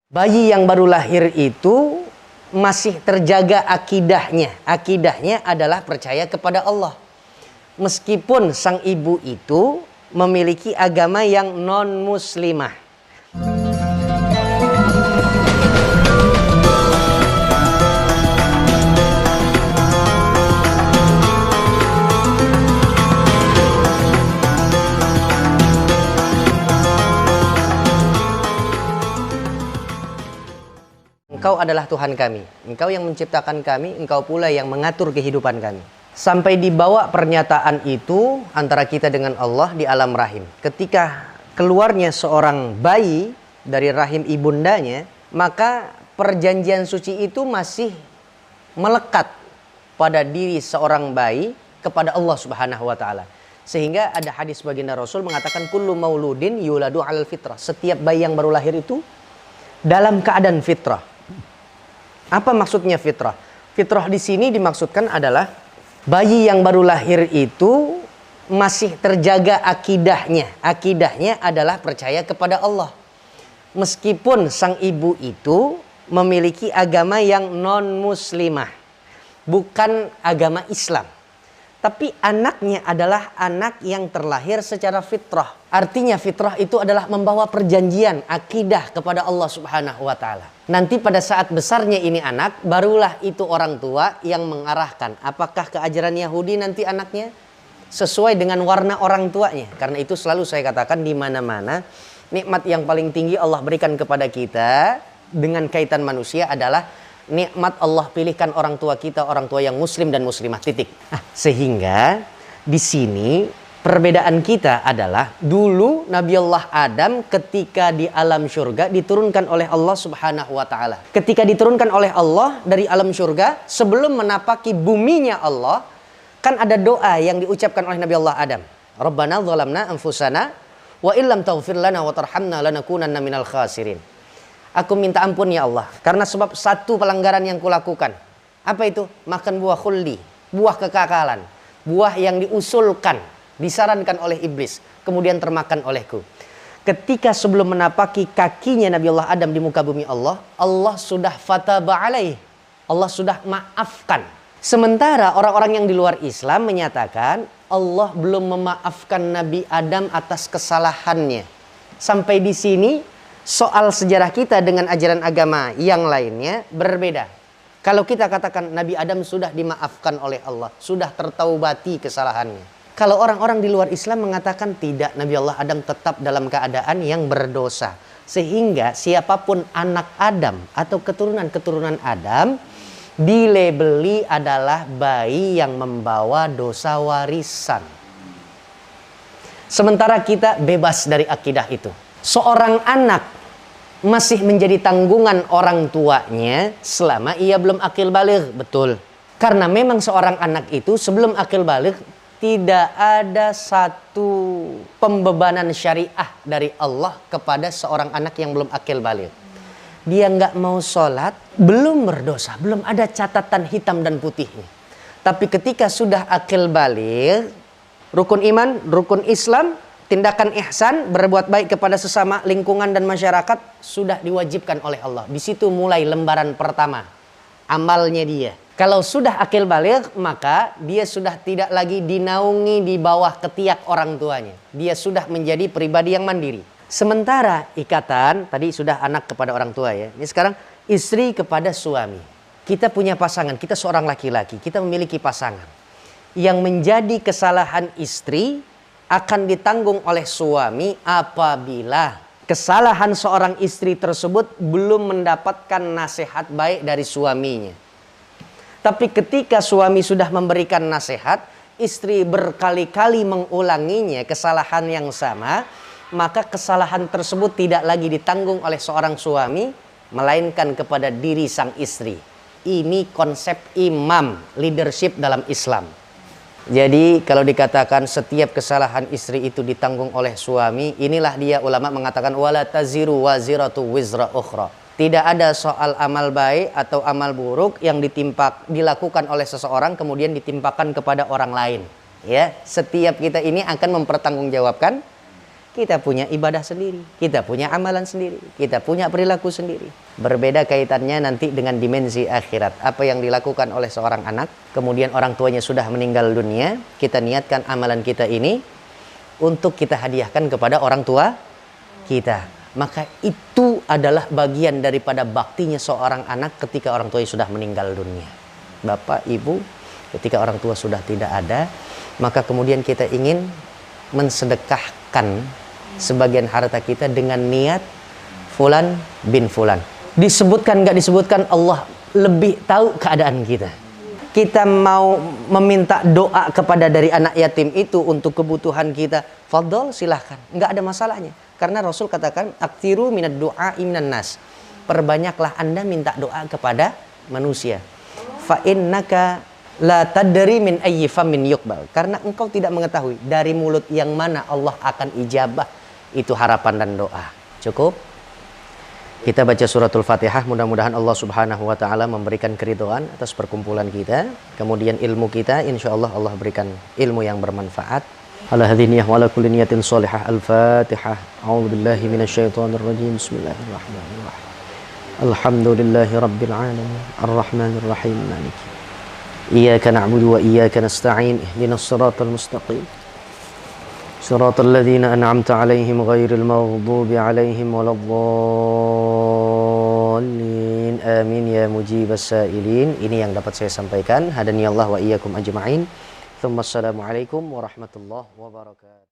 Bayi yang baru lahir itu masih terjaga akidahnya. Akidahnya adalah percaya kepada Allah. Meskipun sang ibu itu memiliki agama yang non-muslimah. Engkau adalah Tuhan kami, Engkau yang menciptakan kami, Engkau pula yang mengatur kehidupan kami. Sampai dibawa pernyataan itu antara kita dengan Allah di alam rahim. Ketika keluarnya seorang bayi dari rahim ibundanya, maka perjanjian suci itu masih melekat pada diri seorang bayi kepada Allah Subhanahu wa taala. Sehingga ada hadis baginda Rasul mengatakan kullu mauludin yuladu 'alal fitrah. Setiap bayi yang baru lahir itu dalam keadaan fitrah. Apa maksudnya fitrah? Fitrah di sini dimaksudkan adalah bayi yang baru lahir itu masih terjaga akidahnya. Akidahnya adalah percaya kepada Allah. Meskipun sang ibu itu memiliki agama yang non-muslimah, bukan agama Islam. Tapi anaknya adalah anak yang terlahir secara fitrah. Artinya fitrah itu adalah membawa perjanjian, akidah kepada Allah Subhanahu wa taala. Nanti pada saat besarnya ini anak, barulah itu orang tua yang mengarahkan. Apakah ke ajaran Yahudi nanti anaknya? Sesuai dengan warna orang tuanya. Karena itu selalu saya katakan di mana-mana, nikmat yang paling tinggi Allah berikan kepada kita dengan kaitan manusia adalah nikmat Allah pilihkan orang tua kita, orang tua yang muslim dan muslimah, titik. Sehingga di sini perbedaan kita adalah dulu Nabi Allah Adam ketika di alam syurga diturunkan oleh Allah Subhanahu wa taala. Ketika diturunkan oleh Allah dari alam syurga, sebelum menapaki buminya Allah, kan ada doa yang diucapkan oleh Nabi Allah Adam. Rabbana zalamna anfusana wa illam taghfir lana wa tarhamna lanakunanna minal khasirin. Aku minta ampun ya Allah, karena sebab satu pelanggaran yang kulakukan. Apa itu? Makan buah khuldi, buah kekekalan, buah yang diusulkan, disarankan oleh iblis, kemudian termakan olehku. Ketika sebelum menapaki kakinya Nabi Allah Adam di muka bumi Allah, Allah sudah fataba alaih, Allah sudah maafkan. Sementara orang-orang yang di luar Islam menyatakan Allah belum memaafkan Nabi Adam atas kesalahannya. Sampai di sini soal sejarah kita dengan ajaran agama yang lainnya berbeda. Kalau kita katakan Nabi Adam sudah dimaafkan oleh Allah, sudah tertaubati kesalahannya. Kalau orang-orang di luar Islam mengatakan tidak, Nabi Allah Adam tetap dalam keadaan yang berdosa. Sehingga siapapun anak Adam atau keturunan-keturunan Adam dilabeli adalah bayi yang membawa dosa warisan. Sementara kita bebas dari akidah itu. Seorang anak masih menjadi tanggungan orang tuanya selama ia belum akil baligh, betul. Karena memang seorang anak itu sebelum akil baligh tidak ada satu pembebanan syariah dari Allah kepada seorang anak yang belum akil baligh. Dia nggak mau sholat, belum berdosa, belum ada catatan hitam dan putihnya. Tapi ketika sudah akil baligh, rukun iman, rukun Islam, tindakan ihsan, berbuat baik kepada sesama, lingkungan dan masyarakat sudah diwajibkan oleh Allah. Di situ mulai lembaran pertama amalnya dia. Kalau sudah akil baligh, maka dia sudah tidak lagi dinaungi di bawah ketiak orang tuanya. Dia sudah menjadi pribadi yang mandiri. Sementara ikatan tadi sudah anak kepada orang tua ya. Ini sekarang istri kepada suami. Kita punya pasangan, kita seorang laki-laki, kita memiliki pasangan. Yang menjadi kesalahan istri akan ditanggung oleh suami apabila kesalahan seorang istri tersebut belum mendapatkan nasihat baik dari suaminya. Tapi ketika suami sudah memberikan nasihat, istri berkali-kali mengulanginya kesalahan yang sama, maka kesalahan tersebut tidak lagi ditanggung oleh seorang suami, melainkan kepada diri sang istri. Ini konsep imam, leadership dalam Islam. Jadi kalau dikatakan setiap kesalahan istri itu ditanggung oleh suami, inilah dia ulama mengatakan wala taziru waziratu wizra ukhra. Tidak ada soal amal baik atau amal buruk yang dilakukan oleh seseorang kemudian ditimpakan kepada orang lain. Ya, setiap kita ini akan mempertanggungjawabkan kita punya ibadah sendiri, kita punya amalan sendiri, kita punya perilaku sendiri. Berbeda kaitannya nanti dengan dimensi akhirat. Apa yang dilakukan oleh seorang anak, kemudian orang tuanya sudah meninggal dunia, kita niatkan amalan kita ini untuk kita hadiahkan kepada orang tua kita. Maka itu adalah bagian daripada baktinya seorang anak ketika orang tuanya sudah meninggal dunia. Bapak, ibu, ketika orang tua sudah tidak ada, maka kemudian kita ingin mensedekahkan sebagian harta kita dengan niat fulan bin fulan. Disebutkan nggak disebutkan, Allah lebih tahu keadaan kita. Kita mau meminta doa kepada dari anak yatim itu untuk kebutuhan kita, fadol, silahkan, nggak ada masalahnya. Karena Rasul katakan, aktiru minad doa minan nas. Perbanyaklah Anda minta doa kepada manusia. Fa innaka la tadri min ayyi famin yuqbal. Karena engkau tidak mengetahui dari mulut yang mana Allah akan ijabah itu harapan dan doa. Cukup? Kita baca suratul Fatihah, mudah-mudahan Allah Subhanahu wa taala memberikan keridhaan atas perkumpulan kita. Kemudian ilmu kita insyaallah Allah berikan ilmu yang bermanfaat. Ala hadhihi wa ala kulli niyatin shalihah. Al-Fatihah. A'udzubillahi minasyaitonir rajim. Bismillahirrahmanirrahim. Alhamdulillahi rabbil alamin. Arrahmanir rahim. Maliki إياك نعبد وإياك نستعين اهدنا الصراط المستقيم صراط الذين أنعمت عليهم غير المغضوب عليهم ولا الضالين آمين يا مجيب السائلين. Ini yang dapat saya sampaikan. Hadani Allah wa iyyakum ajma'in. Tsumma assalamu alaikum warahmatullahi wabarakatuh.